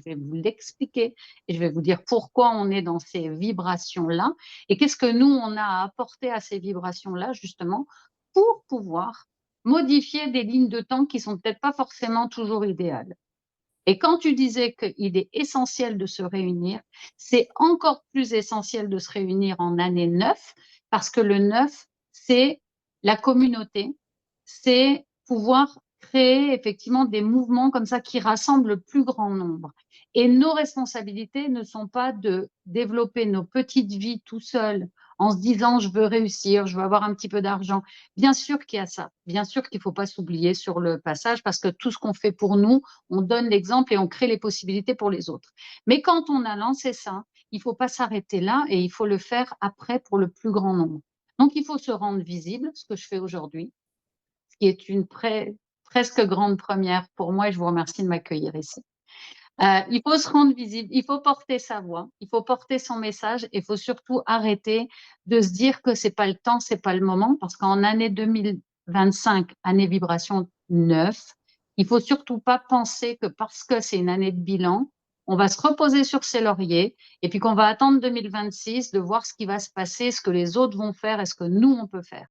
vais vous l'expliquer et je vais vous dire pourquoi on est dans ces vibrations-là et qu'est-ce que nous, on a à apporter à ces vibrations-là, justement, pour pouvoir modifier des lignes de temps qui sont peut-être pas forcément toujours idéales. Et quand tu disais qu'il est essentiel de se réunir, c'est encore plus essentiel de se réunir en année 9 parce que le 9, c'est la communauté, c'est pouvoir créer effectivement des mouvements comme ça qui rassemblent le plus grand nombre. Et nos responsabilités ne sont pas de développer nos petites vies tout seuls en se disant je veux réussir, je veux avoir un petit peu d'argent. Bien sûr qu'il y a ça, bien sûr qu'il ne faut pas s'oublier sur le passage parce que tout ce qu'on fait pour nous, on donne l'exemple et on crée les possibilités pour les autres. Mais quand on a lancé ça, il ne faut pas s'arrêter là et il faut le faire après pour le plus grand nombre. Donc, il faut se rendre visible, ce que je fais aujourd'hui, ce qui est une presque grande première pour moi et je vous remercie de m'accueillir ici. Il faut se rendre visible, il faut porter sa voix, il faut porter son message et il faut surtout arrêter de se dire que c'est pas le temps, c'est pas le moment parce qu'en année 2025, année vibration 9, il faut surtout pas penser que parce que c'est une année de bilan, on va se reposer sur ses lauriers et puis qu'on va attendre 2026 de voir ce qui va se passer, ce que les autres vont faire et ce que nous on peut faire.